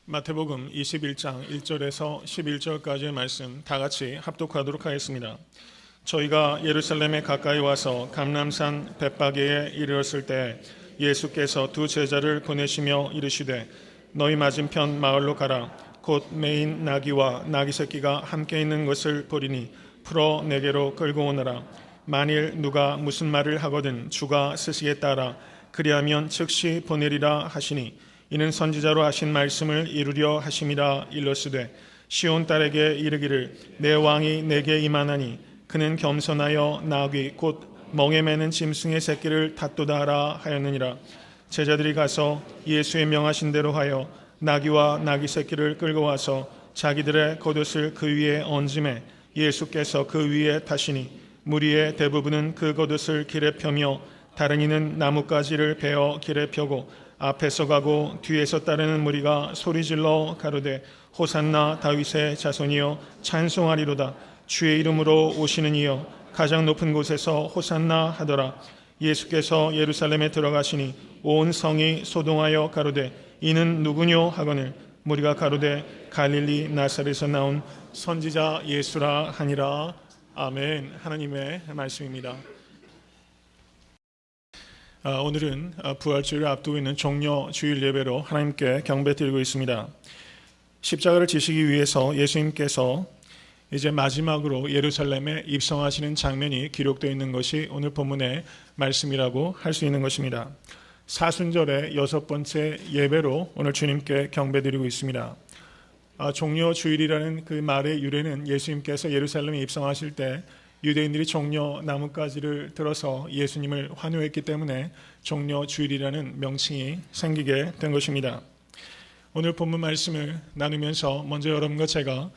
마태복음 21장 1절에서 11절까지의 말씀 다 같이 합독하도록 하겠습니다. 저희가 예루살렘에 가까이 와서 감람산 벳바게에 이르렀을 때 예수께서 두 제자를 보내시며 이르시되 너희 맞은편 마을로 가라. 곧 매인 나귀와 나귀 새끼가 함께 있는 것을 보리니 풀어 내게로 끌고 오너라. 만일 누가 무슨 말을 하거든 주가 쓰시겠다 하라. 그리하면 즉시 보내리라 하시니 이는 선지자로 하신 말씀을 이루려 하심이라. 일러스되 시온 딸에게 이르기를 내 왕이 내게 임하나니 그는 겸손하여 나귀 곧 멍에 매는 짐승의 새끼를 탓도다 하라 하였느니라. 제자들이 가서 예수의 명하신 대로 하여 나귀와 나귀 새끼를 끌고 와서 자기들의 겉옷을 그 위에 얹음에 예수께서 그 위에 타시니 무리의 대부분은 그 겉옷을 길에 펴며 다른 이는 나뭇가지를 베어 길에 펴고 앞에서 가고 뒤에서 따르는 무리가 소리질러 가로되 호산나 다윗의 자손이여 찬송하리로다. 주의 이름으로 오시는 이여 가장 높은 곳에서 호산나 하더라. 예수께서 예루살렘에 들어가시니 온 성이 소동하여 가로되 이는 누구뇨 하거늘 무리가 가로되 갈릴리 나사렛에서 나온 선지자 예수라 하니라. 아멘. 하나님의 말씀입니다. 오늘은 부활주일을 앞두고 있는 종려 주일 예배로 하나님께 경배드리고 있습니다. 십자가를 지시기 위해서 예수님께서 이제 마지막으로 예루살렘에 입성하시는 장면이 기록되어 있는 것이 오늘 본문의 말씀이라고 할 수 있는 것입니다. 사순절의 6번째 예배로 오늘 주님께 경배드리고 있습니다. 종려 주일이라는 그 말의 유래는 예수님께서 예루살렘에 입성하실 때 유대인들이 종려 나뭇가지를 들어서 예수님을 환호했기 때문에 종려 주일이라는 명칭이 생기게 된 것입니다. 오늘 본문 말씀을 나누면서 먼저 여러분과 제가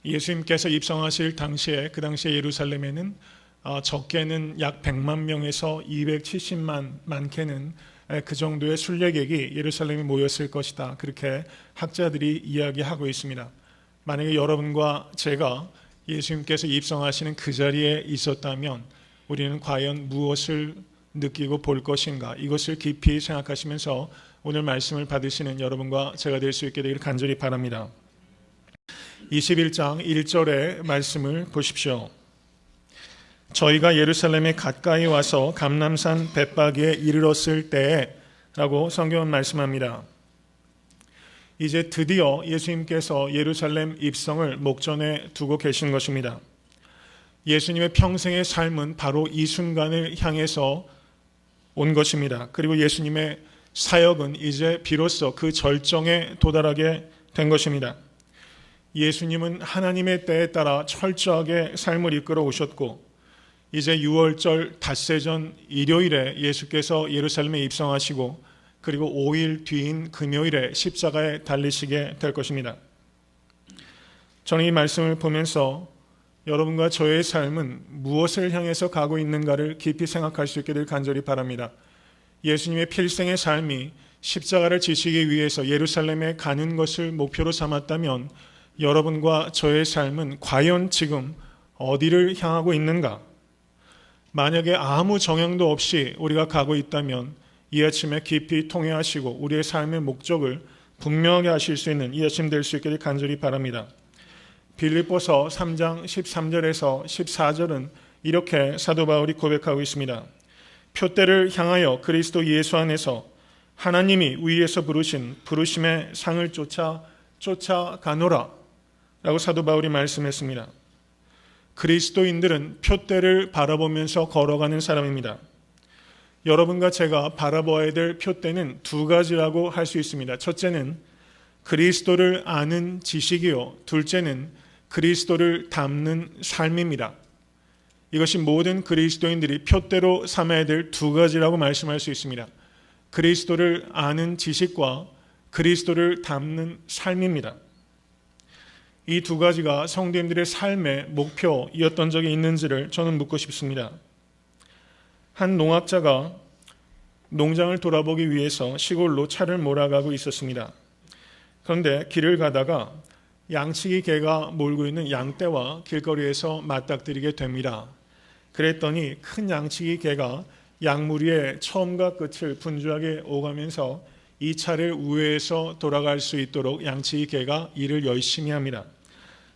예수님께서 입성하실 당시에 그 당시에 예루살렘에는 적게는 약 100만 명에서 270만 많게는 그 정도의 순례객이 예루살렘에 모였을 것이다. 그렇게 학자들이 이야기하고 있습니다. 만약에 여러분과 제가 예수님께서 입성하시는 그 자리에 있었다면 우리는 과연 무엇을 느끼고 볼 것인가? 이것을 깊이 생각하시면서 오늘 말씀을 받으시는 여러분과 제가 될 수 있게 되기를 간절히 바랍니다. 21장 1절의 말씀을 보십시오. 저희가 예루살렘에 가까이 와서 감람산 벳바게에 이르렀을 때에 라고 성경은 말씀합니다. 이제 드디어 예수님께서 예루살렘 입성을 목전에 두고 계신 것입니다. 예수님의 평생의 삶은 바로 이 순간을 향해서 온 것입니다. 그리고 예수님의 사역은 이제 비로소 그 절정에 도달하게 된 것입니다. 예수님은 하나님의 때에 따라 철저하게 삶을 이끌어 오셨고 이제 6월절 닷새전 일요일에 예수께서 예루살렘에 입성하시고 그리고 5일 뒤인 금요일에 십자가에 달리시게 될 것입니다. 저는 이 말씀을 보면서 여러분과 저의 삶은 무엇을 향해서 가고 있는가를 깊이 생각할 수 있게 될 간절히 바랍니다. 예수님의 필생의 삶이 십자가를 지시기 위해서 예루살렘에 가는 것을 목표로 삼았다면 여러분과 저의 삶은 과연 지금 어디를 향하고 있는가? 만약에 아무 정향도 없이 우리가 가고 있다면 이 아침에 깊이 통회하시고 우리의 삶의 목적을 분명하게 하실 수 있는 이 아침 될 수 있게 될 간절히 바랍니다. 빌립보서 3장 13절에서 14절은 이렇게 사도 바울이 고백하고 있습니다. 표대를 향하여 그리스도 예수 안에서 하나님이 위에서 부르신 부르심의 상을 쫓아가노라 라고 사도 바울이 말씀했습니다. 그리스도인들은 표대를 바라보면서 걸어가는 사람입니다. 여러분과 제가 바라봐야 될 표대는 두 가지라고 할 수 있습니다. 첫째는 그리스도를 아는 지식이요. 둘째는 그리스도를 닮는 삶입니다. 이것이 모든 그리스도인들이 표대로 삼아야 될 두 가지라고 말씀할 수 있습니다. 그리스도를 아는 지식과 그리스도를 닮는 삶입니다. 이 두 가지가 성도님들의 삶의 목표이었던 적이 있는지를 저는 묻고 싶습니다. 한 농학자가 농장을 돌아보기 위해서 시골로 차를 몰아가고 있었습니다. 그런데 길을 가다가 양치기 개가 몰고 있는 양떼와 길거리에서 맞닥뜨리게 됩니다. 그랬더니 큰 양치기 개가 양무리의 처음과 끝을 분주하게 오가면서 이 차를 우회해서 돌아갈 수 있도록 양치기 개가 일을 열심히 합니다.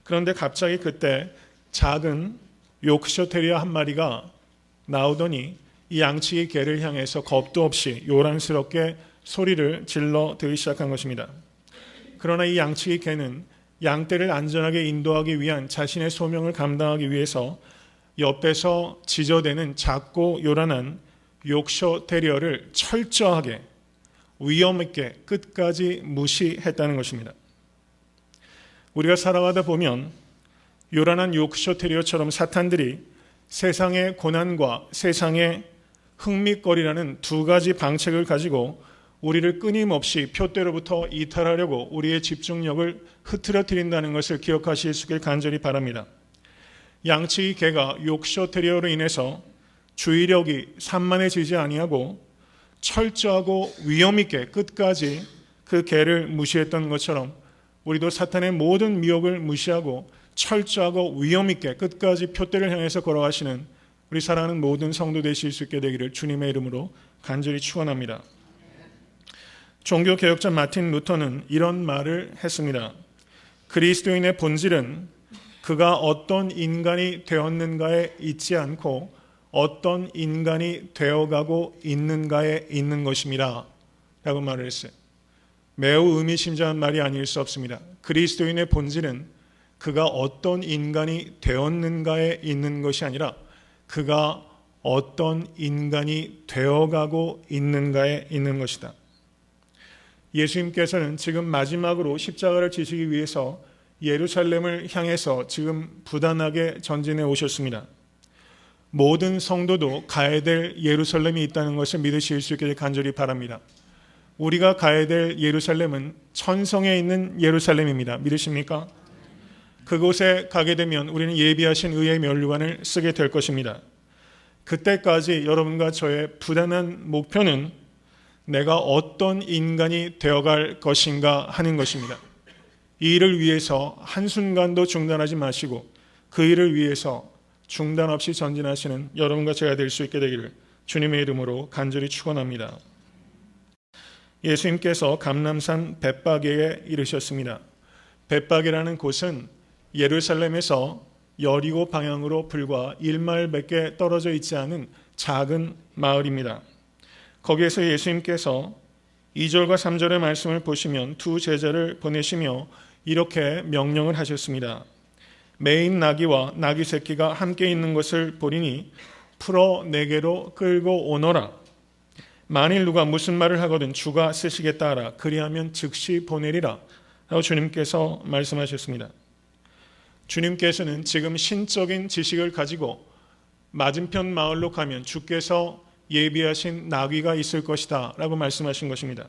그런데 갑자기 그때 작은 요크셔 테리어 한 마리가 나오더니 이 양치기 개를 향해서 겁도 없이 요란스럽게 소리를 질러 들기 시작한 것입니다. 그러나 이 양치기 개는 양떼를 안전하게 인도하기 위한 자신의 소명을 감당하기 위해서 옆에서 지저대는 작고 요란한 요크셔 테리어를 철저하게 위험 있게 끝까지 무시했다는 것입니다. 우리가 살아가다 보면 요란한 요크셔 테리어처럼 사탄들이 세상의 고난과 세상의 흥미거리라는 두 가지 방책을 가지고 우리를 끊임없이 표대로부터 이탈하려고 우리의 집중력을 흐트러뜨린다는 것을 기억하실 수 있길 간절히 바랍니다. 양치기 개가 요크셔 테리어로 인해서 주의력이 산만해지지 아니하고 철저하고 위험 있게 끝까지 그 개를 무시했던 것처럼 우리도 사탄의 모든 미혹을 무시하고 철저하고 위험 있게 끝까지 표대를 향해서 걸어가시는 우리 사랑하는 모든 성도 되실 수 있게 되기를 주님의 이름으로 간절히 축원합니다. 종교개혁자 마틴 루터는 이런 말을 했습니다. 그리스도인의 본질은 그가 어떤 인간이 되었는가에 있지 않고 어떤 인간이 되어가고 있는가에 있는 것입니다 라고 말을 했어요. 매우 의미심장한 말이 아닐 수 없습니다. 그리스도인의 본질은 그가 어떤 인간이 되었는가에 있는 것이 아니라 그가 어떤 인간이 되어가고 있는가에 있는 것이다. 예수님께서는 지금 마지막으로 십자가를 지시기 위해서 예루살렘을 향해서 지금 부단하게 전진해 오셨습니다. 모든 성도도 가야 될 예루살렘이 있다는 것을 믿으실 수 있기를 간절히 바랍니다. 우리가 가야 될 예루살렘은 천성에 있는 예루살렘입니다. 믿으십니까? 그곳에 가게 되면 우리는 예비하신 의의 면류관을 쓰게 될 것입니다. 그때까지 여러분과 저의 부단한 목표는 내가 어떤 인간이 되어갈 것인가 하는 것입니다. 이 일을 위해서 한순간도 중단하지 마시고 그 일을 위해서 중단 없이 전진하시는 여러분과 제가 될 수 있게 되기를 주님의 이름으로 간절히 축원합니다. 예수님께서 감람산 벳바게에 이르셨습니다. 벳바게라는 곳은 예루살렘에서 여리고 방향으로 불과 1마일밖에 떨어져 있지 않은 작은 마을입니다. 거기에서 예수님께서 2절과 3절의 말씀을 보시면 두 제자를 보내시며 이렇게 명령을 하셨습니다. 매인 나귀와 나귀 새끼가 함께 있는 것을 보리니 풀어 내게로 끌고 오너라. 만일 누가 무슨 말을 하거든 주가 쓰시겠다 하라. 그리하면 즉시 보내리라. 라고 주님께서 말씀하셨습니다. 주님께서는 지금 신적인 지식을 가지고 맞은편 마을로 가면 주께서 예비하신 나귀가 있을 것이다 라고 말씀하신 것입니다.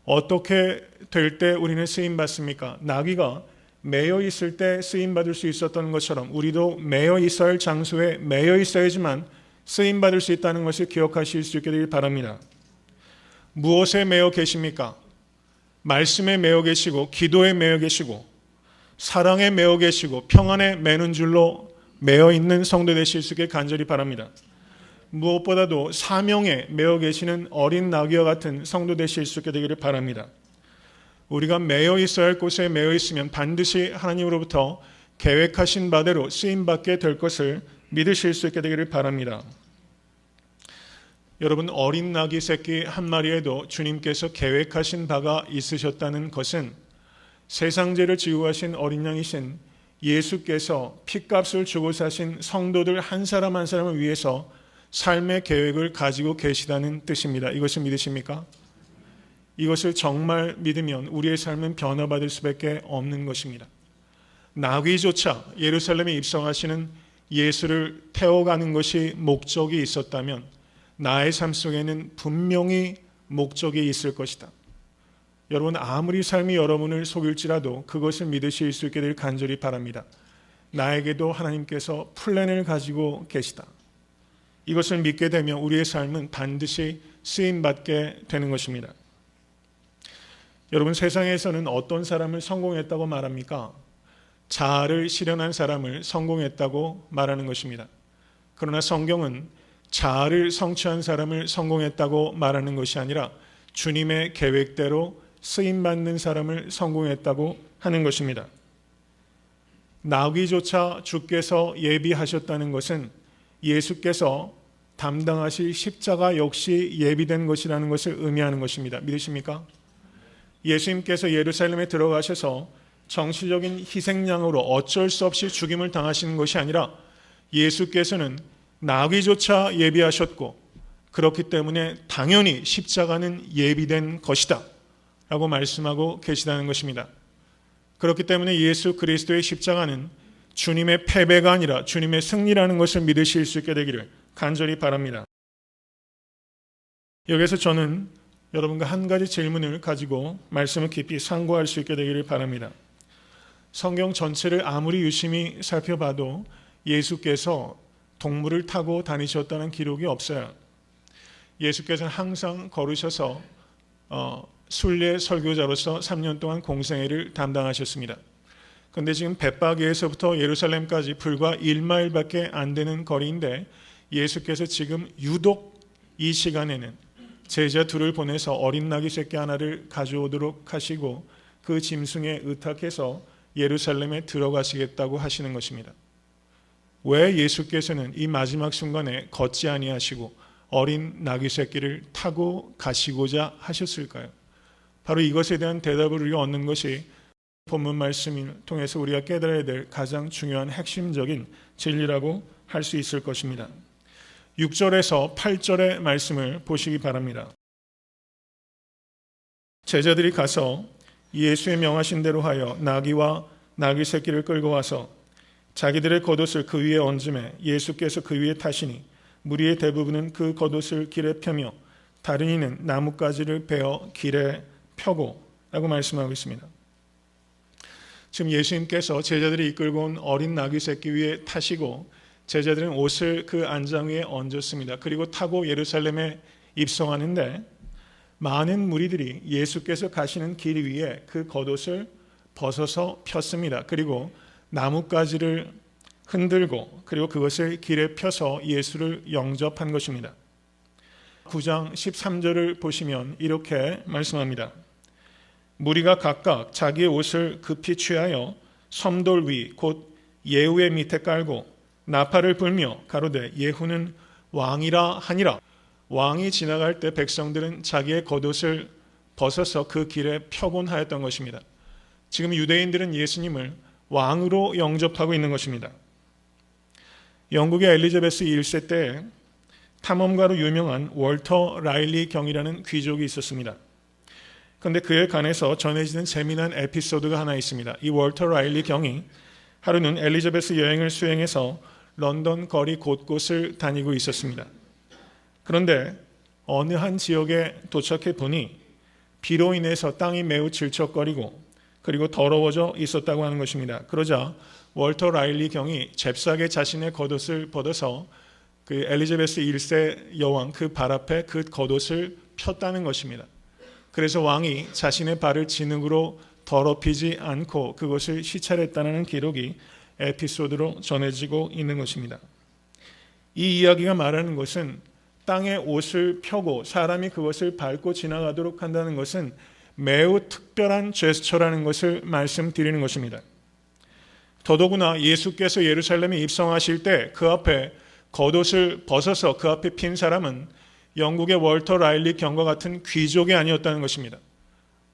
어떻게 될 때 우리는 쓰임받습니까? 나귀가 매여 있을 때 쓰임받을 수 있었던 것처럼 우리도 매여 있어야 할 장소에 매여 있어야지만 쓰임받을 수 있다는 것을 기억하실 수 있게 되길 바랍니다. 무엇에 매여 계십니까? 말씀에 매여 계시고 기도에 매여 계시고 사랑에 매여 계시고 평안에 매는 줄로 매여 있는 성도 되실 수 있게 간절히 바랍니다. 무엇보다도 사명에 매여 계시는 어린 나귀와 같은 성도 되실 수 있게 되기를 바랍니다. 우리가 매여 있어야 할 곳에 매여 있으면 반드시 하나님으로부터 계획하신 바대로 쓰임받게 될 것을 믿으실 수 있게 되기를 바랍니다. 여러분, 어린 나귀 새끼 한 마리에도 주님께서 계획하신 바가 있으셨다는 것은 세상 죄를 지고 가신 어린 양이신 예수께서 핏값을 주고 사신 성도들 한 사람 한 사람을 위해서 삶의 계획을 가지고 계시다는 뜻입니다. 이것을 믿으십니까? 이것을 정말 믿으면 우리의 삶은 변화받을 수밖에 없는 것입니다. 나귀조차 예루살렘에 입성하시는 예수를 태워가는 것이 목적이 있었다면 나의 삶 속에는 분명히 목적이 있을 것이다. 여러분, 아무리 삶이 여러분을 속일지라도 그것을 믿으실 수 있게 될 간절히 바랍니다. 나에게도 하나님께서 플랜을 가지고 계시다. 이것을 믿게 되면 우리의 삶은 반드시 쓰임받게 되는 것입니다. 여러분, 세상에서는 어떤 사람을 성공했다고 말합니까? 자아를 실현한 사람을 성공했다고 말하는 것입니다. 그러나 성경은 자아를 성취한 사람을 성공했다고 말하는 것이 아니라 주님의 계획대로 쓰임받는 사람을 성공했다고 하는 것입니다. 나귀조차 주께서 예비하셨다는 것은 예수께서 담당하실 십자가 역시 예비된 것이라는 것을 의미하는 것입니다. 믿으십니까? 예수님께서 예루살렘에 들어가셔서 정치적인 희생양으로 어쩔 수 없이 죽임을 당하시는 것이 아니라 예수께서는 나귀조차 예비하셨고 그렇기 때문에 당연히 십자가는 예비된 것이다 라고 말씀하고 계시다는 것입니다. 그렇기 때문에 예수 그리스도의 십자가는 주님의 패배가 아니라 주님의 승리라는 것을 믿으실 수 있게 되기를 간절히 바랍니다. 여기서 저는 여러분과 한 가지 질문을 가지고 말씀을 깊이 상고할 수 있게 되기를 바랍니다. 성경 전체를 아무리 유심히 살펴봐도 예수께서 동물을 타고 다니셨다는 기록이 없어요. 예수께서는 항상 걸으셔서 순례 설교자로서 3년 동안 공생애를 담당하셨습니다. 그런데 지금 벳바게에서부터 예루살렘까지 불과 1마일밖에 안 되는 거리인데 예수께서 지금 유독 이 시간에는 제자 둘을 보내서 어린 나귀 새끼 하나를 가져오도록 하시고 그 짐승에 의탁해서 예루살렘에 들어가시겠다고 하시는 것입니다. 왜 예수께서는 이 마지막 순간에 걷지 아니하시고 어린 나귀 새끼를 타고 가시고자 하셨을까요? 바로 이것에 대한 대답을 우리가 얻는 것이 본문 말씀을 통해서 우리가 깨달아야 될 가장 중요한 핵심적인 진리라고 할 수 있을 것입니다. 6절에서 8절의 말씀을 보시기 바랍니다. 제자들이 가서 예수의 명하신 대로 하여 나귀와 나귀 새끼를 끌고 와서 자기들의 겉옷을 그 위에 얹음에 예수께서 그 위에 타시니 무리의 대부분은 그 겉옷을 길에 펴며 다른 이는 나뭇가지를 베어 길에 펴고 라고 말씀하고 있습니다. 지금 예수님께서 제자들이 이끌고 온 어린 나귀 새끼 위에 타시고 제자들은 옷을 그 안장 위에 얹었습니다. 그리고 타고 예루살렘에 입성하는데 많은 무리들이 예수께서 가시는 길 위에 그 겉옷을 벗어서 폈습니다. 그리고 나뭇가지를 흔들고 그리고 그것을 길에 펴서 예수를 영접한 것입니다. 9장 13절을 보시면 이렇게 말씀합니다. 무리가 각각 자기의 옷을 급히 취하여 섬돌 위 곧 예후의 밑에 깔고 나팔을 불며 가로되 예후는 왕이라 하니라. 왕이 지나갈 때 백성들은 자기의 겉옷을 벗어서 그 길에 펴곤 하였던 것입니다. 지금 유대인들은 예수님을 왕으로 영접하고 있는 것입니다. 영국의 엘리자베스 1세 때 탐험가로 유명한 월터 라일리 경이라는 귀족이 있었습니다. 그런데 그에 관해서 전해지는 재미난 에피소드가 하나 있습니다. 이 월터 라일리 경이 하루는 엘리자베스 여행을 수행해서 런던 거리 곳곳을 다니고 있었습니다. 그런데 어느 한 지역에 도착해 보니 비로 인해서 땅이 매우 질척거리고 그리고 더러워져 있었다고 하는 것입니다. 그러자 월터 라일리 경이 잽싸게 자신의 겉옷을 벗어서 그 엘리자베스 1세 여왕 그 발 앞에 그 겉옷을 폈다는 것입니다. 그래서 왕이 자신의 발을 진흙으로 더럽히지 않고 그것을 시찰했다는 기록이 에피소드로 전해지고 있는 것입니다. 이 이야기가 말하는 것은 땅에 옷을 펴고 사람이 그것을 밟고 지나가도록 한다는 것은 매우 특별한 제스처라는 것을 말씀드리는 것입니다. 더더구나 예수께서 예루살렘에 입성하실 때 그 앞에 겉옷을 벗어서 그 앞에 핀 사람은 영국의 월터 라일리 경과 같은 귀족이 아니었다는 것입니다.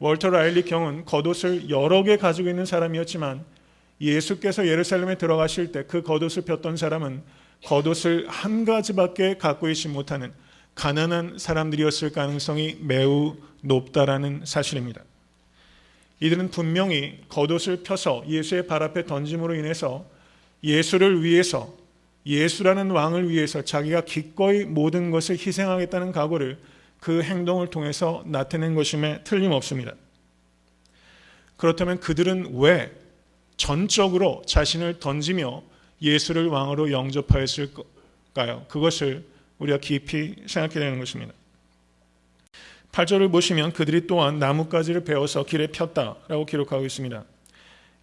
월터 라일리 경은 겉옷을 여러 개 가지고 있는 사람이었지만 예수께서 예루살렘에 들어가실 때 그 겉옷을 폈던 사람은 겉옷을 한 가지밖에 갖고 있지 못하는 가난한 사람들이었을 가능성이 매우 높다라는 사실입니다. 이들은 분명히 겉옷을 펴서 예수의 발 앞에 던짐으로 인해서 예수를 위해서 예수라는 왕을 위해서 자기가 기꺼이 모든 것을 희생하겠다는 각오를 그 행동을 통해서 나타낸 것임에 틀림없습니다. 그렇다면 그들은 왜 전적으로 자신을 던지며 예수를 왕으로 영접하였을까요? 그것을 우리가 깊이 생각해야 되는 것입니다. 8절을 보시면 그들이 또한 나뭇가지를 베어서 길에 폈다라고 기록하고 있습니다.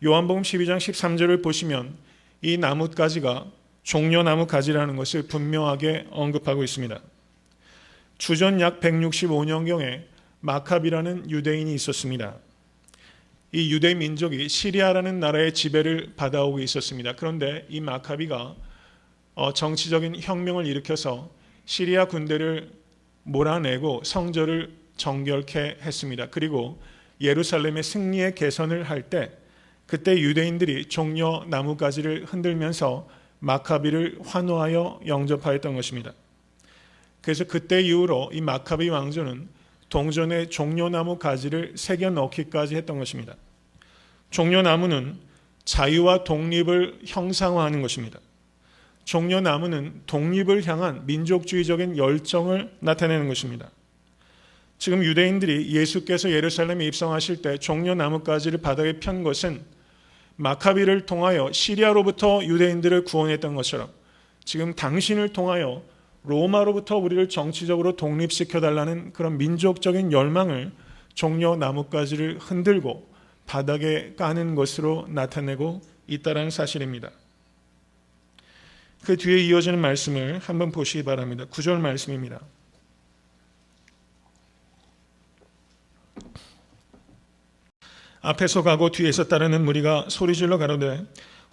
요한복음 12장 13절을 보시면 이 나뭇가지가 종려나무 가지라는 것을 분명하게 언급하고 있습니다. 주전 약 165년경에 마카비라는 유대인이 있었습니다. 이 유대 민족이 시리아라는 나라의 지배를 받아오고 있었습니다. 그런데 이 마카비가 정치적인 혁명을 일으켜서 시리아 군대를 몰아내고 성전을 정결케 했습니다. 그리고 예루살렘의 승리의 개선을 할 때 그때 유대인들이 종려 나뭇가지를 흔들면서 마카비를 환호하여 영접하였던 것입니다. 그래서 그때 이후로 이 마카비 왕조는 동전에 종려나무 가지를 새겨 넣기까지 했던 것입니다. 종려나무는 자유와 독립을 형상화하는 것입니다. 종려나무는 독립을 향한 민족주의적인 열정을 나타내는 것입니다. 지금 유대인들이 예수께서 예루살렘에 입성하실 때 종려나무가지를 바닥에 편 것은 마카비를 통하여 시리아로부터 유대인들을 구원했던 것처럼 지금 당신을 통하여 로마로부터 우리를 정치적으로 독립시켜달라는 그런 민족적인 열망을 종려나무가지를 흔들고 바닥에 까는 것으로 나타내고 있다는 사실입니다. 그 뒤에 이어지는 말씀을 한번 보시기 바랍니다. 9절 말씀입니다. 앞에서 가고 뒤에서 따르는 무리가 소리질러 가로되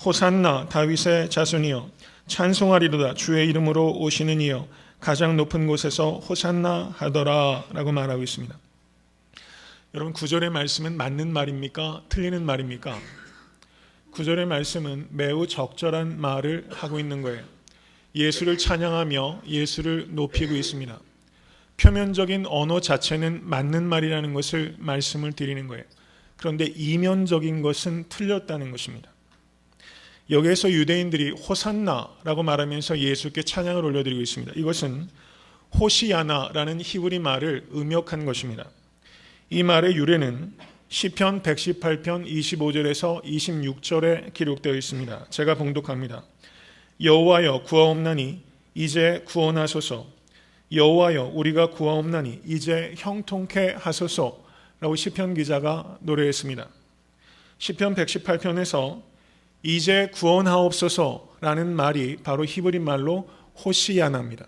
호산나 다윗의 자손이여 찬송하리로다 주의 이름으로 오시는 이여 가장 높은 곳에서 호산나 하더라 라고 말하고 있습니다. 여러분 9절의 말씀은 맞는 말입니까? 틀리는 말입니까? 9절의 말씀은 매우 적절한 말을 하고 있는 거예요. 예수를 찬양하며 예수를 높이고 있습니다. 표면적인 언어 자체는 맞는 말이라는 것을 말씀을 드리는 거예요. 그런데 이면적인 것은 틀렸다는 것입니다. 여기에서 유대인들이 호산나라고 말하면서 예수께 찬양을 올려드리고 있습니다. 이것은 호시야나라는 히브리 말을 음역한 것입니다. 이 말의 유래는 시편 118편 25절에서 26절에 기록되어 있습니다. 제가 봉독합니다. 여호와여 구하옵나니 이제 구원하소서. 여호와여 우리가 구하옵나니 이제 형통케 하소서 라고 시편 기자가 노래했습니다. 시편 118편에서 이제 구원하옵소서라는 말이 바로 히브리 말로 호시야나입니다.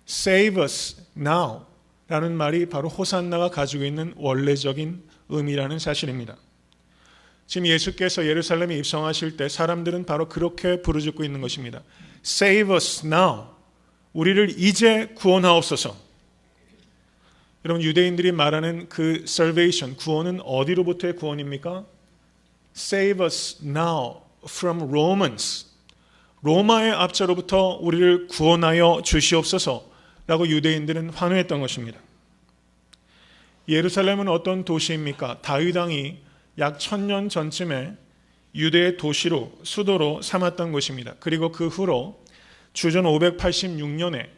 Save us now 라는 말이 바로 호산나가 가지고 있는 원래적인 의미라는 사실입니다. 지금 예수께서 예루살렘에 입성하실 때 사람들은 바로 그렇게 부르짖고 있는 것입니다. Save us now. 우리를 이제 구원하옵소서. 여러분 유대인들이 말하는 그 salvation, 구원은 어디로부터의 구원입니까? Save us now from Romans. 로마의 압제로부터 우리를 구원하여 주시옵소서라고 유대인들은 환호했던 것입니다. 예루살렘은 어떤 도시입니까? 다윗 왕이 약 1000년 전쯤에 유대의 도시로 수도로 삼았던 곳입니다. 그리고 그 후로 주전 586년에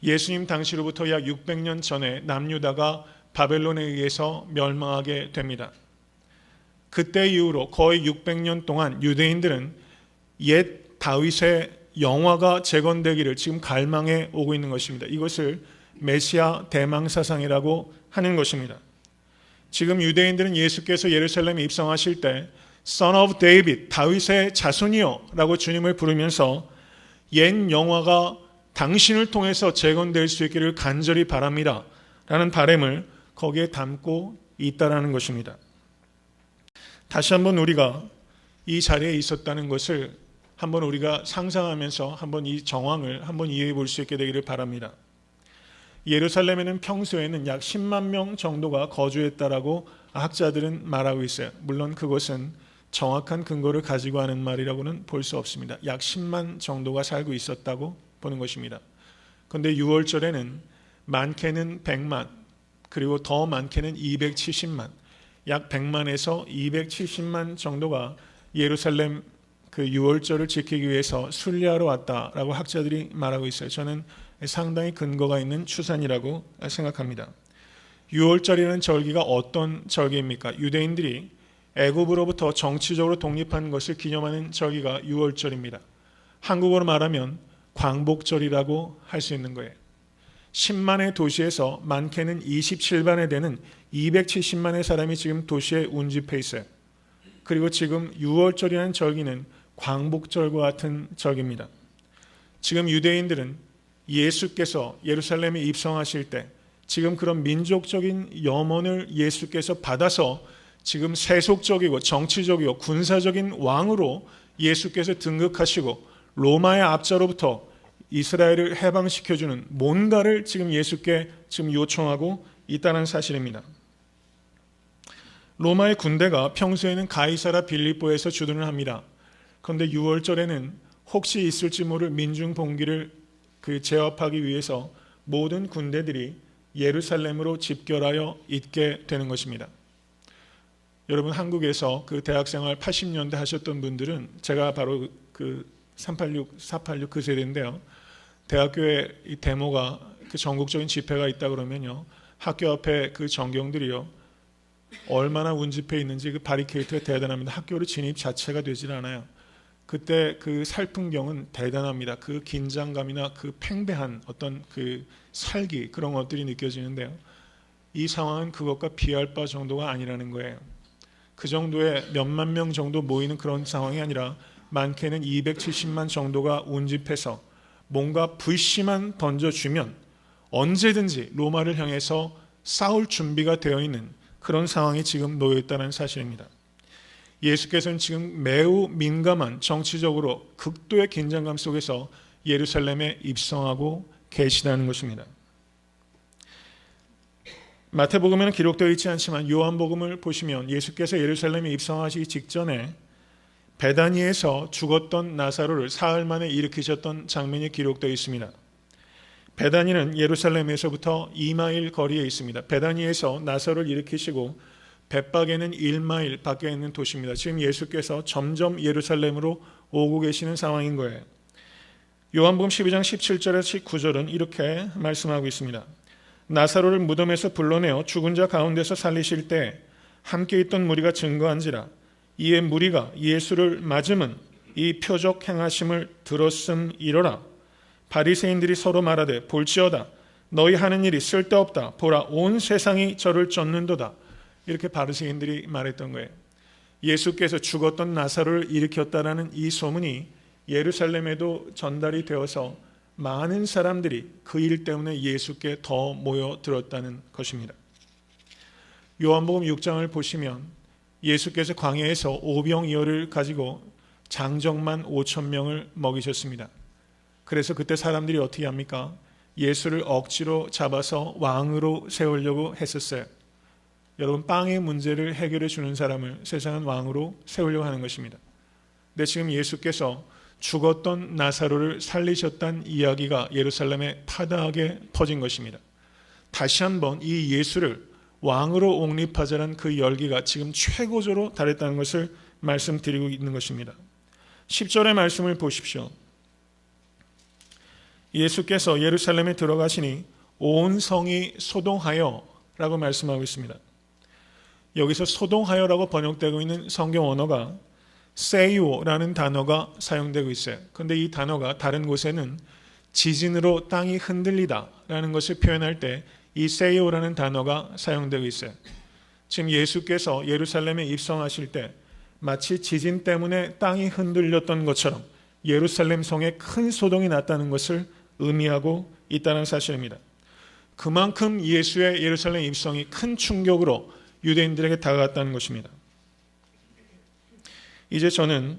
예수님 당시로부터 약 600년 전에 남유다가 바벨론에 의해서 멸망하게 됩니다. 그때 이후로 거의 600년 동안 유대인들은 옛 다윗의 영화가 재건되기를 지금 갈망해 오고 있는 것입니다. 이것을 메시아 대망사상이라고 하는 것입니다. 지금 유대인들은 예수께서 예루살렘에 입성하실 때 Son of David, 다윗의 자손이여 라고 주님을 부르면서 옛 영화가 당신을 통해서 재건될 수 있기를 간절히 바랍니다 라는 바람을 거기에 담고 있다라는 것입니다. 다시 한번 우리가 이 자리에 있었다는 것을 한번 우리가 상상하면서 한번 이 정황을 한번 이해해 볼 수 있게 되기를 바랍니다. 예루살렘에는 평소에는 약 10만 명 정도가 거주했다라고 학자들은 말하고 있어요. 물론 그것은 정확한 근거를 가지고 하는 말이라고는 볼 수 없습니다. 약 10만 정도가 살고 있었다고 보는 것입니다. 그런데 6월절에는 많게는 100만 그리고 더 많게는 270만 약 100만에서 270만 정도가 예루살렘 그 6월절을 지키기 위해서 순례하러 왔다라고 학자들이 말하고 있어요. 저는 상당히 근거가 있는 추산이라고 생각합니다. 6월절이라는 절기가 어떤 절기입니까? 유대인들이 애굽으로부터 정치적으로 독립한 것을 기념하는 절기가 6월절입니다. 한국어로 말하면 광복절이라고 할 수 있는 거예요. 10만의 도시에서 많게는 27만에 되는 270만의 사람이 지금 도시에 운집해 있어요. 그리고 지금 6월절이라는 절기는 광복절과 같은 절기입니다. 지금 유대인들은 예수께서 예루살렘에 입성하실 때 지금 그런 민족적인 염원을 예수께서 받아서 지금 세속적이고 정치적이고 군사적인 왕으로 예수께서 등극하시고 로마의 압제로부터 이스라엘을 해방시켜주는 뭔가를 지금 예수께 지금 요청하고 있다는 사실입니다. 로마의 군대가 평소에는 가이사라 빌립보에서 주둔을 합니다. 그런데 6월절에는 혹시 있을지 모를 민중 봉기를 제압하기 위해서 모든 군대들이 예루살렘으로 집결하여 있게 되는 것입니다. 여러분, 한국에서 그 대학생활 80년대 하셨던 분들은, 제가 바로 그 386, 486 그 세대인데요. 대학교에 이 데모가, 그 전국적인 집회가 있다 그러면요, 학교 앞에 그 전경들이요, 얼마나 운집해 있는지 그 바리케이트가 대단합니다. 학교로 진입 자체가 되질 않아요. 그때 그 살풍경은 대단합니다. 그 긴장감이나 그 팽배한 어떤 그 살기, 그런 것들이 느껴지는데요. 이 상황은 그것과 비할 바 정도가 아니라는 거예요. 그 정도의 몇만 명 정도 모이는 그런 상황이 아니라 많게는 270만 정도가 운집해서 뭔가 불씨만 던져주면 언제든지 로마를 향해서 싸울 준비가 되어 있는 그런 상황이 지금 놓여 있다는 사실입니다. 예수께서는 지금 매우 민감한 정치적으로 극도의 긴장감 속에서 예루살렘에 입성하고 계시다는 것입니다. 마태복음에는 기록되어 있지 않지만 요한복음을 보시면 예수께서 예루살렘에 입성하시기 직전에 베다니에서 죽었던 나사로를 사흘 만에 일으키셨던 장면이 기록되어 있습니다. 베다니는 예루살렘에서부터 2마일 거리에 있습니다. 베다니에서 나사로를 일으키시고 벳박에는 1마일 밖에 있는 도시입니다. 지금 예수께서 점점 예루살렘으로 오고 계시는 상황인 거예요. 요한복음 12장 17절에서 19절은 이렇게 말씀하고 있습니다. 나사로를 무덤에서 불러내어 죽은 자 가운데서 살리실 때 함께 있던 무리가 증거한지라. 이에 무리가 예수를 맞음은 이 표적 행하심을 들었음이로라. 바리새인들이 서로 말하되 볼지어다 너희 하는 일이 쓸데없다. 보라 온 세상이 저를 쫓는도다. 이렇게 바리새인들이 말했던 거예요. 예수께서 죽었던 나사로를 일으켰다라는 이 소문이 예루살렘에도 전달이 되어서 많은 사람들이 그 일 때문에 예수께 더 모여들었다는 것입니다. 요한복음 6장을 보시면 예수께서 광야에서 오병이어를 가지고 장정만 5천 명을 먹이셨습니다. 그래서 그때 사람들이 어떻게 합니까? 예수를 억지로 잡아서 왕으로 세우려고 했었어요. 여러분, 빵의 문제를 해결해 주는 사람을 세상은 왕으로 세우려고 하는 것입니다. 근데 지금 예수께서 죽었던 나사로를 살리셨다는 이야기가 예루살렘에 파다하게 퍼진 것입니다. 다시 한번 이 예수를 왕으로 옹립하자는 그 열기가 지금 최고조로 달했다는 것을 말씀드리고 있는 것입니다. 10절의 말씀을 보십시오. 예수께서 예루살렘에 들어가시니 온 성이 소동하여 라고 말씀하고 있습니다. 여기서 소동하여라고 번역되고 있는 성경 언어가 세이오라는 단어가 사용되고 있어요. 그런데 이 단어가 다른 곳에는 지진으로 땅이 흔들리다 라는 것을 표현할 때 이 세이오라는 단어가 사용되고 있어요. 지금 예수께서 예루살렘에 입성하실 때 마치 지진 때문에 땅이 흔들렸던 것처럼 예루살렘 성에 큰 소동이 났다는 것을 의미하고 있다는 사실입니다. 그만큼 예수의 예루살렘 입성이 큰 충격으로 유대인들에게 다가갔다는 것입니다. 이제 저는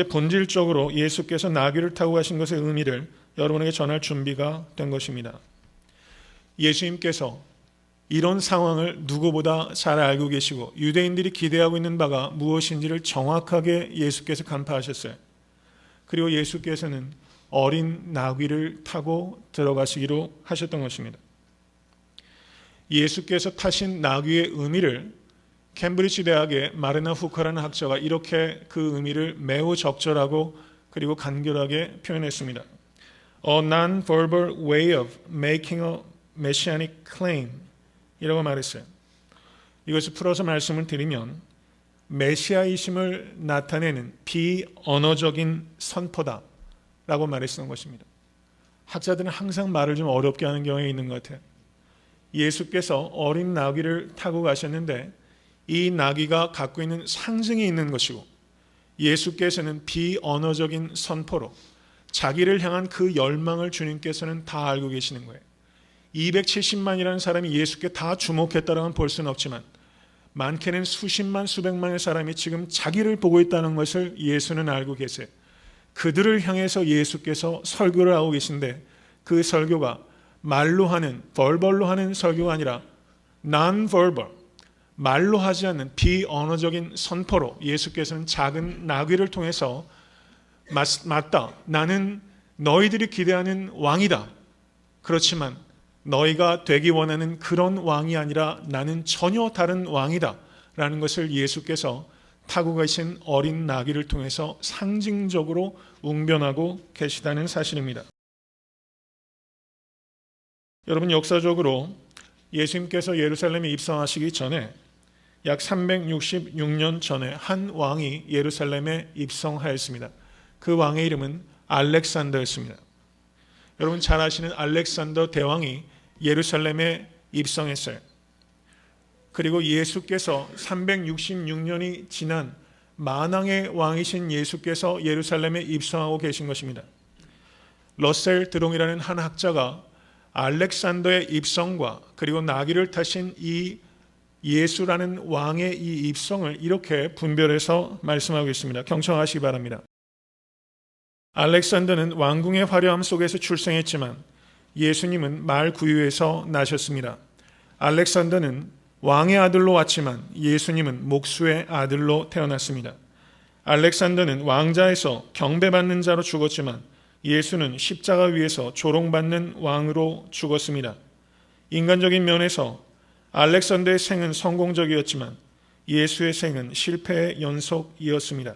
본질적으로 예수께서 나귀를 타고 가신 것의 의미를 여러분에게 전할 준비가 된 것입니다. 예수님께서 이런 상황을 누구보다 잘 알고 계시고 유대인들이 기대하고 있는 바가 무엇인지를 정확하게 예수께서 간파하셨어요. 그리고 예수께서는 어린 나귀를 타고 들어가시기로 하셨던 것입니다. 예수께서 타신 나귀의 의미를 캠브리지 대학의 마르나 후커라는 학자가 이렇게 그 의미를 매우 적절하고 그리고 간결하게 표현했습니다. A non-verbal way of making a messianic claim 이라고 말했어요. 이것을 풀어서 말씀을 드리면 메시아이심을 나타내는 비언어적인 선포다 라고 말했던 것입니다. 학자들은 항상 말을 좀 어렵게 하는 경향이 있는 것 같아요. 예수께서 어린 나귀를 타고 가셨는데 이 나귀가 갖고 있는 상징이 있는 것이고 예수께서는 비언어적인 선포로 자기를 향한 그 열망을 주님께서는 다 알고 계시는 거예요. 270만이라는 사람이 예수께 다 주목했다라고는 볼 수는 없지만 많게는 수십만 수백만의 사람이 지금 자기를 보고 있다는 것을 예수는 알고 계세요. 그들을 향해서 예수께서 설교를 하고 계신데 그 설교가 말로 하는 벌벌로 하는 설교가 아니라 non-verbal, 말로 하지 않는 비언어적인 선포로 예수께서는 작은 나귀를 통해서 맞다, 나는 너희들이 기대하는 왕이다. 그렇지만 너희가 되기 원하는 그런 왕이 아니라 나는 전혀 다른 왕이다 라는 것을 예수께서 타고 가신 어린 나귀를 통해서 상징적으로 웅변하고 계시다는 사실입니다. 여러분, 역사적으로 예수님께서 예루살렘에 입성하시기 전에 약 366년 전에 한 왕이 예루살렘에 입성하였습니다. 그 왕의 이름은 알렉산더였습니다. 여러분 잘 아시는 알렉산더 대왕이 예루살렘에 입성했어요. 그리고 예수께서 366년이 지난 만왕의 왕이신 예수께서 예루살렘에 입성하고 계신 것입니다. 러셀 드롱이라는 한 학자가 알렉산더의 입성과 그리고 나귀를 타신 이 예수라는 왕의 이 입성을 이렇게 분별해서 말씀하고 있습니다. 경청하시기 바랍니다. 알렉산더는 왕궁의 화려함 속에서 출생했지만 예수님은 말 구유에서 나셨습니다. 알렉산더는 왕의 아들로 왔지만 예수님은 목수의 아들로 태어났습니다. 알렉산더는 왕자에서 경배받는 자로 죽었지만 예수는 십자가 위에서 조롱받는 왕으로 죽었습니다. 인간적인 면에서 알렉산더의 생은 성공적이었지만 예수의 생은 실패의 연속이었습니다.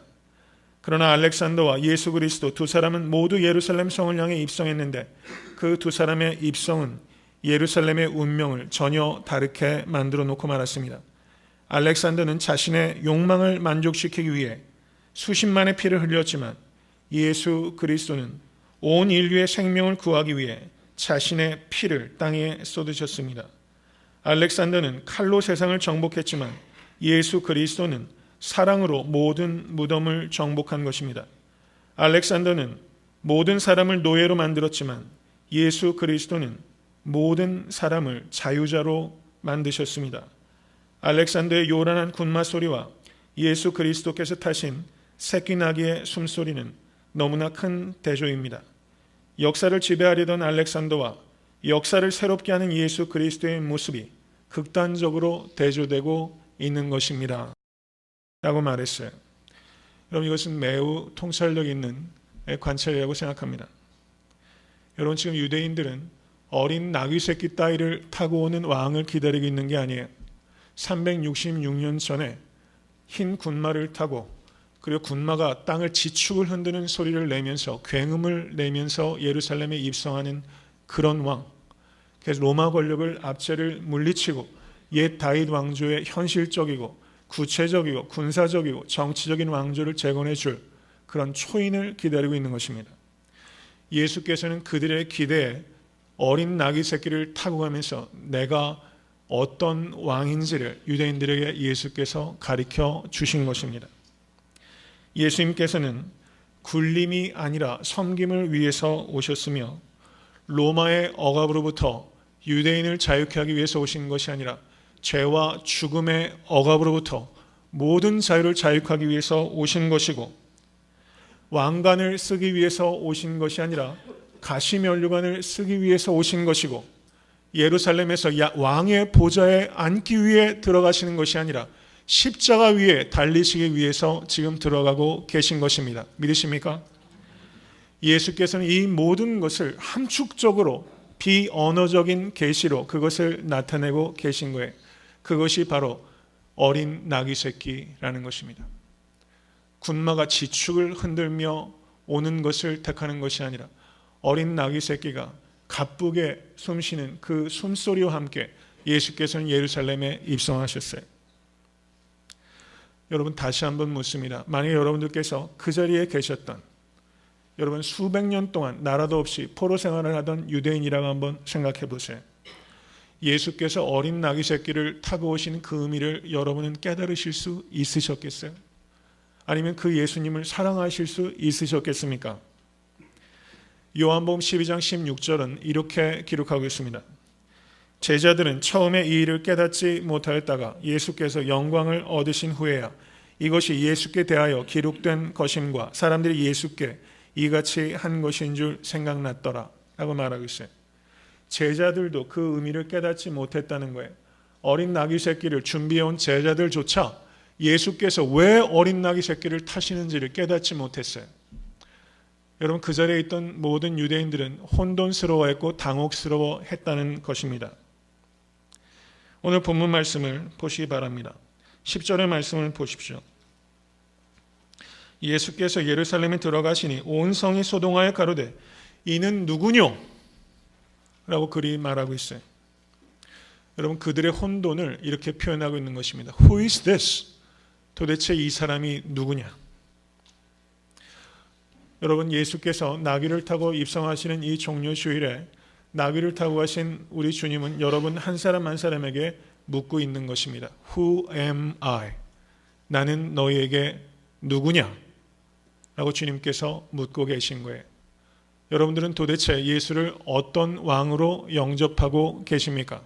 그러나 알렉산더와 예수 그리스도 두 사람은 모두 예루살렘 성을 향해 입성했는데 그 두 사람의 입성은 예루살렘의 운명을 전혀 다르게 만들어 놓고 말았습니다. 알렉산더는 자신의 욕망을 만족시키기 위해 수십만의 피를 흘렸지만 예수 그리스도는 온 인류의 생명을 구하기 위해 자신의 피를 땅에 쏟으셨습니다. 알렉산더는 칼로 세상을 정복했지만 예수 그리스도는 사랑으로 모든 무덤을 정복한 것입니다. 알렉산더는 모든 사람을 노예로 만들었지만 예수 그리스도는 모든 사람을 자유자로 만드셨습니다. 알렉산더의 요란한 군마 소리와 예수 그리스도께서 타신 새끼 나귀의 숨소리는 너무나 큰 대조입니다. 역사를 지배하려던 알렉산더와 역사를 새롭게 하는 예수 그리스도의 모습이 극단적으로 대조되고 있는 것입니다. 라고 말했어요. 여러분, 이것은 매우 통찰력 있는 관찰이라고 생각합니다. 여러분, 지금 유대인들은 어린 나귀 새끼 따위를 타고 오는 왕을 기다리고 있는 게 아니에요. 366년 전에 흰 군마를 타고 그리고 군마가 땅을 지축을 흔드는 소리를 내면서 굉음을 내면서 예루살렘에 입성하는 그런 왕. 그래서 로마 권력을 압제를 물리치고 옛 다윗 왕조의 현실적이고 구체적이고 군사적이고 정치적인 왕조를 재건해 줄 그런 초인을 기다리고 있는 것입니다. 예수께서는 그들의 기대에 어린 나귀 새끼를 타고 가면서 내가 어떤 왕인지를 유대인들에게 예수께서 가르쳐 주신 것입니다. 예수님께서는 굴림이 아니라 섬김을 위해서 오셨으며 로마의 억압으로부터 유대인을 자유케 하기 위해서 오신 것이 아니라 죄와 죽음의 억압으로부터 모든 자유를 자유하기 위해서 오신 것이고 왕관을 쓰기 위해서 오신 것이 아니라 가시면류관을 쓰기 위해서 오신 것이고 예루살렘에서 왕의 보좌에 앉기 위해 들어가시는 것이 아니라 십자가 위에 달리시기 위해서 지금 들어가고 계신 것입니다. 믿으십니까? 예수께서는 이 모든 것을 함축적으로 비언어적인 계시로 그것을 나타내고 계신 거예요. 그것이 바로 어린 나귀 새끼라는 것입니다. 군마가 지축을 흔들며 오는 것을 택하는 것이 아니라 어린 나귀 새끼가 가쁘게 숨쉬는 그 숨소리와 함께 예수께서는 예루살렘에 입성하셨어요. 여러분, 다시 한번 묻습니다. 만약에 여러분들께서 그 자리에 계셨던 여러분 수백 년 동안 나라도 없이 포로 생활을 하던 유대인이라고 한번 생각해 보세요. 예수께서 어린 나귀 새끼를 타고 오신 그 의미를 여러분은 깨달으실 수 있으셨겠어요? 아니면 그 예수님을 사랑하실 수 있으셨겠습니까? 요한복음 12장 16절은 이렇게 기록하고 있습니다. 제자들은 처음에 이 일을 깨닫지 못하였다가 예수께서 영광을 얻으신 후에야 이것이 예수께 대하여 기록된 것임과 사람들이 예수께 이같이 한 것인 줄 생각났더라 라고 말하고 있어요. 제자들도 그 의미를 깨닫지 못했다는 거예요. 어린 나귀 새끼를 준비해온 제자들조차 예수께서 왜 어린 나귀 새끼를 타시는지를 깨닫지 못했어요. 여러분, 그 자리에 있던 모든 유대인들은 혼돈스러워했고 당혹스러워했다는 것입니다. 오늘 본문 말씀을 보시기 바랍니다. 10절의 말씀을 보십시오. 예수께서 예루살렘에 들어가시니 온 성이 소동하여 가로되 이는 누구뇨? 라고 그리 말하고 있어요. 여러분, 그들의 혼돈을 이렇게 표현하고 있는 것입니다. Who is this? 도대체 이 사람이 누구냐? 여러분, 예수께서 나귀를 타고 입성하시는 이 종료 주일에 나귀를 타고 가신 우리 주님은 여러분 한 사람 한 사람에게 묻고 있는 것입니다. Who am I? 나는 너희에게 누구냐? 라고 주님께서 묻고 계신 거예요. 여러분들은 도대체 예수를 어떤 왕으로 영접하고 계십니까?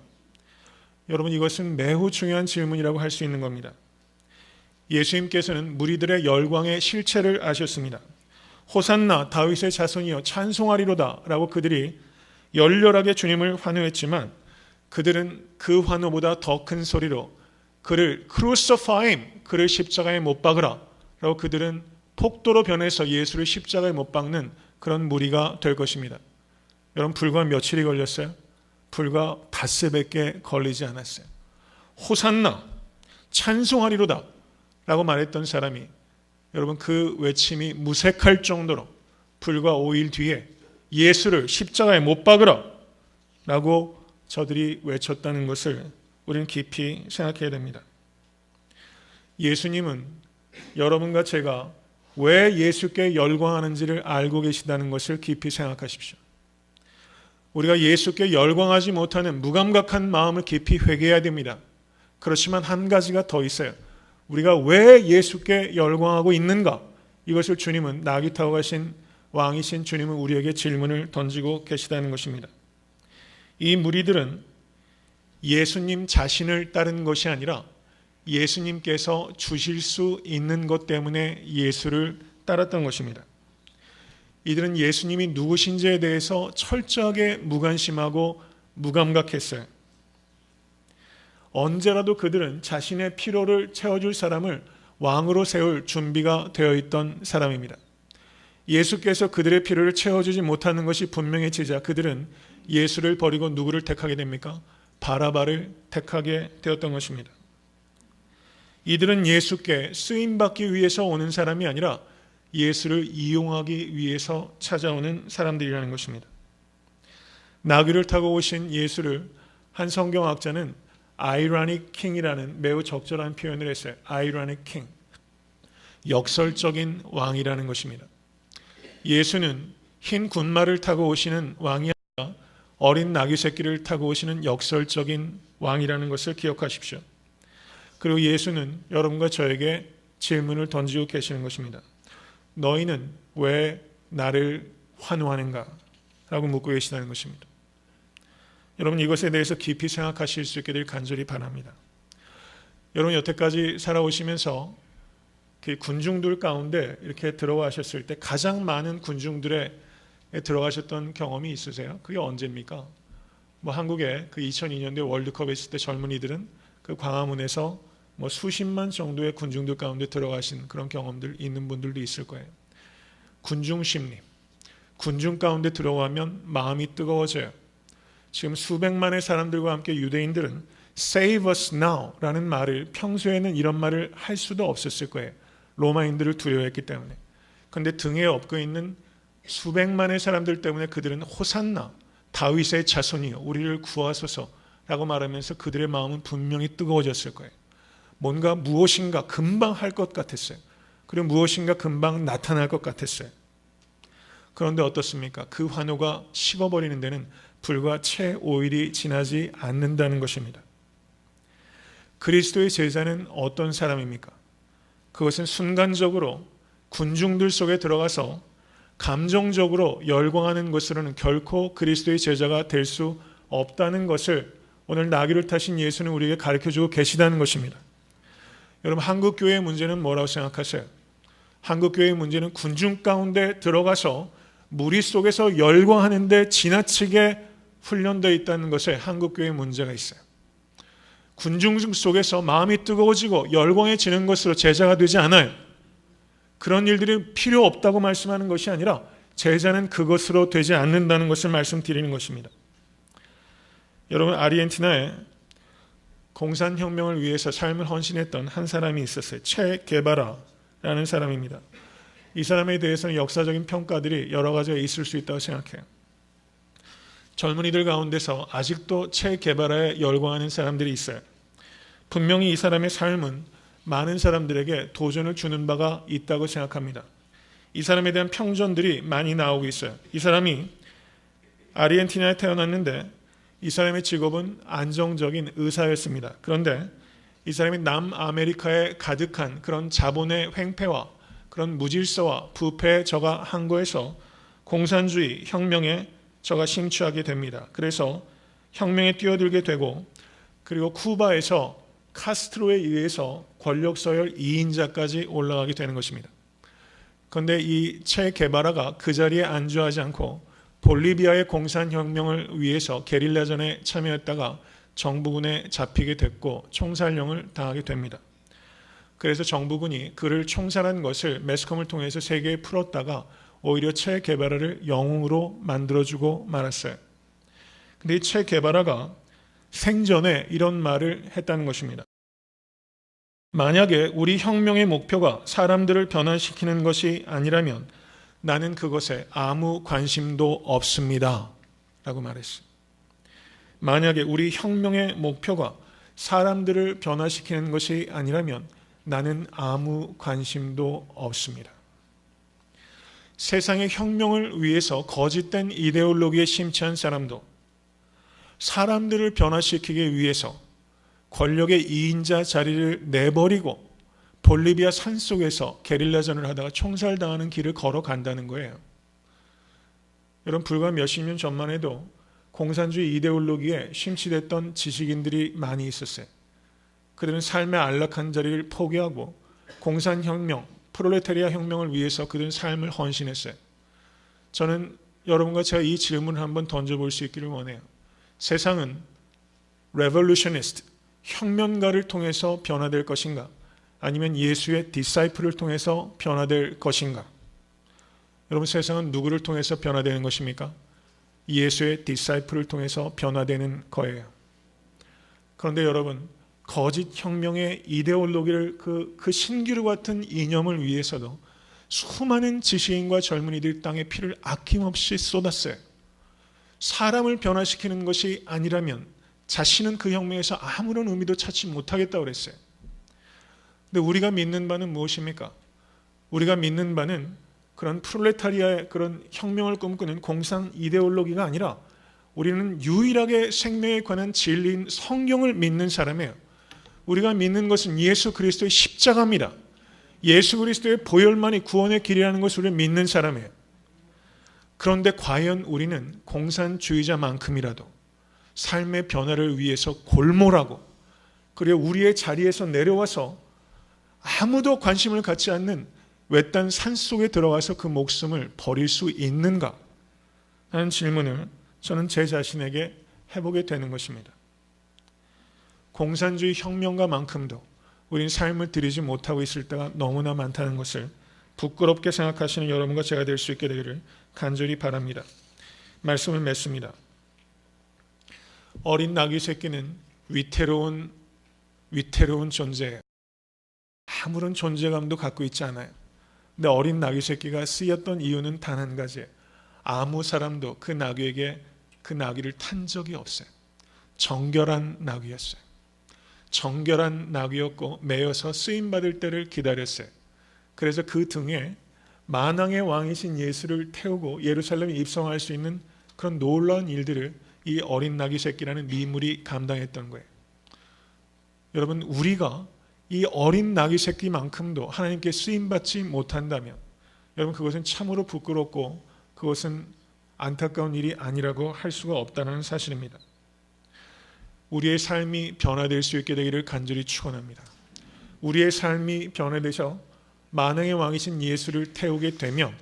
여러분, 이것은 매우 중요한 질문이라고 할 수 있는 겁니다. 예수님께서는 무리들의 열광의 실체를 아셨습니다. 호산나 다윗의 자손이여 찬송하리로다 라고 그들이 열렬하게 주님을 환호했지만 그들은 그 환호보다 더 큰 소리로 그를 crucify him, 그를 십자가에 못 박으라 라고 그들은 폭도로 변해서 예수를 십자가에 못 박는 그런 무리가 될 것입니다. 여러분, 불과 며칠이 걸렸어요? 불과 닷새밖에 걸리지 않았어요. 호산나 찬송하리로다 라고 말했던 사람이 여러분 그 외침이 무색할 정도로 불과 5일 뒤에 예수를 십자가에 못 박으라 라고 저들이 외쳤다는 것을 우리는 깊이 생각해야 됩니다. 예수님은 여러분과 제가 왜 예수께 열광하는지를 알고 계시다는 것을 깊이 생각하십시오. 우리가 예수께 열광하지 못하는 무감각한 마음을 깊이 회개해야 됩니다. 그렇지만 한 가지가 더 있어요. 우리가 왜 예수께 열광하고 있는가? 이것을 주님은 나귀 타고 가신 왕이신 주님은 우리에게 질문을 던지고 계시다는 것입니다. 이 무리들은 예수님 자신을 따른 것이 아니라 예수님께서 주실 수 있는 것 때문에 예수를 따랐던 것입니다. 이들은 예수님이 누구신지에 대해서 철저하게 무관심하고 무감각했어요. 언제라도 그들은 자신의 필요를 채워줄 사람을 왕으로 세울 준비가 되어 있던 사람입니다. 예수께서 그들의 필요를 채워주지 못하는 것이 분명해지자 그들은 예수를 버리고 누구를 택하게 됩니까? 바라바를 택하게 되었던 것입니다. 이들은 예수께 쓰임받기 위해서 오는 사람이 아니라 예수를 이용하기 위해서 찾아오는 사람들이라는 것입니다. 나귀를 타고 오신 예수를 한 성경학자는 ironic king이라는 매우 적절한 표현을 했어요. ironic king. 역설적인 왕이라는 것입니다. 예수는 흰 군마를 타고 오시는 왕이 아니라 어린 나귀 새끼를 타고 오시는 역설적인 왕이라는 것을 기억하십시오. 그리고 예수는 여러분과 저에게 질문을 던지고 계시는 것입니다. 너희는 왜 나를 환호하는가? 라고 묻고 계시다는 것입니다. 여러분, 이것에 대해서 깊이 생각하실 수 있게 될 간절히 바랍니다. 여러분, 여태까지 살아오시면서 군중들 가운데 이렇게 들어가셨을 때 가장 많은 군중들에 들어가셨던 경험이 있으세요? 그게 언제입니까? 한국에 그 2002년도에 월드컵에 있을 때 젊은이들은 그 광화문에서 수십만 정도의 군중들 가운데 들어가신 그런 경험들 있는 분들도 있을 거예요. 군중 심리. 군중 가운데 들어가면 마음이 뜨거워져요. 지금 수백만의 사람들과 함께 유대인들은 Save us now 라는 말을 평소에는 이런 말을 할 수도 없었을 거예요. 로마인들을 두려워했기 때문에. 그런데 등에 업고 있는 수백만의 사람들 때문에 그들은 호산나 다윗의 자손이여 우리를 구하소서 라고 말하면서 그들의 마음은 분명히 뜨거워졌을 거예요. 뭔가 무엇인가 금방 할 것 같았어요. 그리고 무엇인가 금방 나타날 것 같았어요. 그런데 어떻습니까? 그 환호가 식어버리는 데는 불과 채 5일이 지나지 않는다는 것입니다. 그리스도의 제자는 어떤 사람입니까? 그것은 순간적으로 군중들 속에 들어가서 감정적으로 열광하는 것으로는 결코 그리스도의 제자가 될 수 없다는 것을 오늘 나귀를 타신 예수는 우리에게 가르쳐주고 계시다는 것입니다. 여러분, 한국교회의 문제는 뭐라고 생각하세요? 한국교회의 문제는 군중 가운데 들어가서 무리 속에서 열광하는데 지나치게 훈련되어 있다는 것에 한국교회의 문제가 있어요. 군중 속에서 마음이 뜨거워지고 열광해지는 것으로 제자가 되지 않아요. 그런 일들이 필요 없다고 말씀하는 것이 아니라 제자는 그것으로 되지 않는다는 것을 말씀드리는 것입니다. 여러분, 아르헨티나에 공산혁명을 위해서 삶을 헌신했던 한 사람이 있었어요. 체 게바라라는 사람입니다. 이 사람에 대해서는 역사적인 평가들이 여러 가지가 있을 수 있다고 생각해요. 젊은이들 가운데서 아직도 체 게바라에 열광하는 사람들이 있어요. 분명히 이 사람의 삶은 많은 사람들에게 도전을 주는 바가 있다고 생각합니다. 이 사람에 대한 평전들이 많이 나오고 있어요. 이 사람이 아르헨티나에 태어났는데 이 사람의 직업은 안정적인 의사였습니다. 그런데 이 사람이 남아메리카에 가득한 그런 자본의 횡패와 그런 무질서와 부패에 저가 한 거에서 공산주의 혁명에 저가 심취하게 됩니다. 그래서 혁명에 뛰어들게 되고, 그리고 쿠바에서 카스트로에 의해서 권력 서열 2인자까지 올라가게 되는 것입니다. 그런데 이 체 게바라가 그 자리에 안주하지 않고 볼리비아의 공산혁명을 위해서 게릴라전에 참여했다가 정부군에 잡히게 됐고 총살령을 당하게 됩니다. 그래서 정부군이 그를 총살한 것을 매스컴을 통해서 세계에 풀었다가 오히려 체 게바라를 영웅으로 만들어주고 말았어요. 근데 이 체 게바라가 생전에 이런 말을 했다는 것입니다. 만약에 우리 혁명의 목표가 사람들을 변화시키는 것이 아니라면 나는 그것에 아무 관심도 없습니다 라고 말했어요. 만약에 우리 혁명의 목표가 사람들을 변화시키는 것이 아니라면 나는 아무 관심도 없습니다. 세상의 혁명을 위해서 거짓된 이데올로기에 심취한 사람도 사람들을 변화시키기 위해서 권력의 2인자 자리를 내버리고 볼리비아 산속에서 게릴라전을 하다가 총살당하는 길을 걸어간다는 거예요. 여러분, 불과 몇십 년 전만 해도 공산주의 이데올로기에 심취됐던 지식인들이 많이 있었어요. 그들은 삶의 안락한 자리를 포기하고 공산혁명, 프롤레타리아 혁명을 위해서 그들은 삶을 헌신했어요. 저는 여러분과 제가 이 질문을 한번 던져볼 수 있기를 원해요. 세상은 revolutionist, 혁명가를 통해서 변화될 것인가? 아니면 예수의 디사이플을 통해서 변화될 것인가? 여러분, 세상은 누구를 통해서 변화되는 것입니까? 예수의 디사이플을 통해서 변화되는 거예요. 그런데 여러분, 거짓 혁명의 이데올로기를 그 신기루 같은 이념을 위해서도 수많은 지식인과 젊은이들 땅에 피를 아낌없이 쏟았어요. 사람을 변화시키는 것이 아니라면 자신은 그 혁명에서 아무런 의미도 찾지 못하겠다고 그랬어요. 근데 우리가 믿는 바는 무엇입니까? 우리가 믿는 바는 그런 프롤레타리아의 그런 혁명을 꿈꾸는 공산 이데올로기가 아니라 우리는 유일하게 생명에 관한 진리인 성경을 믿는 사람이에요. 우리가 믿는 것은 예수 그리스도의 십자가입니다. 예수 그리스도의 보혈만이 구원의 길이라는 것을 우리가 믿는 사람이에요. 그런데 과연 우리는 공산주의자만큼이라도 삶의 변화를 위해서 골몰하고, 그리고 우리의 자리에서 내려와서 아무도 관심을 갖지 않는 외딴 산속에 들어가서 그 목숨을 버릴 수 있는가 하는 질문을 저는 제 자신에게 해보게 되는 것입니다. 공산주의 혁명가만큼도 우리는 삶을 드리지 못하고 있을 때가 너무나 많다는 것을 부끄럽게 생각하시는 여러분과 제가 될 수 있게 되기를 간절히 바랍니다. 말씀을 맺습니다. 어린 나귀 새끼는 위태로운 존재예요. 아무런 존재감도 갖고 있지 않아요. 근데 어린 나귀 새끼가 쓰였던 이유는 단 한 가지예요. 아무 사람도 그 나귀에게 그 나귀를 탄 적이 없어요. 정결한 나귀였어요. 정결한 나귀였고 매여서 쓰임받을 때를 기다렸어요. 그래서 그 등에 만왕의 왕이신 예수를 태우고 예루살렘에 입성할 수 있는 그런 놀라운 일들을 이 어린 나귀 새끼라는 미물이 감당했던 거예요. 여러분, 우리가 이 어린 나귀 새끼만큼도 하나님께 쓰임받지 못한다면 여러분, 그것은 참으로 부끄럽고 그것은 안타까운 일이 아니라고 할 수가 없다는 사실입니다. 우리의 삶이 변화될 수 있게 되기를 간절히 축원합니다. 우리의 삶이 변화되셔 만왕의 왕이신 예수를 태우게 되면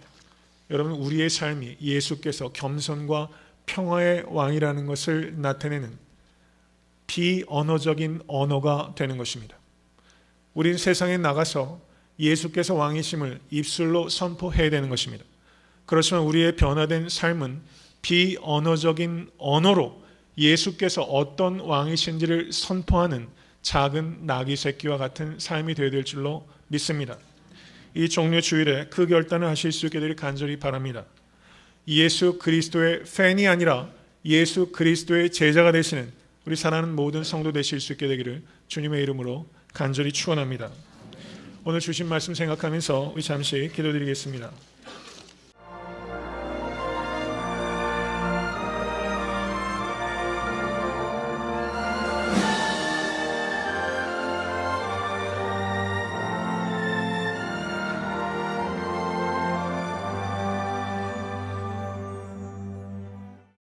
여러분 우리의 삶이 예수께서 겸손과 평화의 왕이라는 것을 나타내는 비언어적인 언어가 되는 것입니다. 우린 세상에 나가서 예수께서 왕이심을 입술로 선포해야 되는 것입니다. 그렇지만 우리의 변화된 삶은 비언어적인 언어로 예수께서 어떤 왕이신지를 선포하는 작은 나귀 새끼와 같은 삶이 되어야 될 줄로 믿습니다. 이 종료 주일에 그 결단을 하실 수 있게 되길 간절히 바랍니다. 예수 그리스도의 팬이 아니라 예수 그리스도의 제자가 되시는 우리 사랑하는 모든 성도 되실 수 있게 되기를 주님의 이름으로 간절히 축원합니다. 오늘 주신 말씀 생각하면서 우리 잠시 기도드리겠습니다.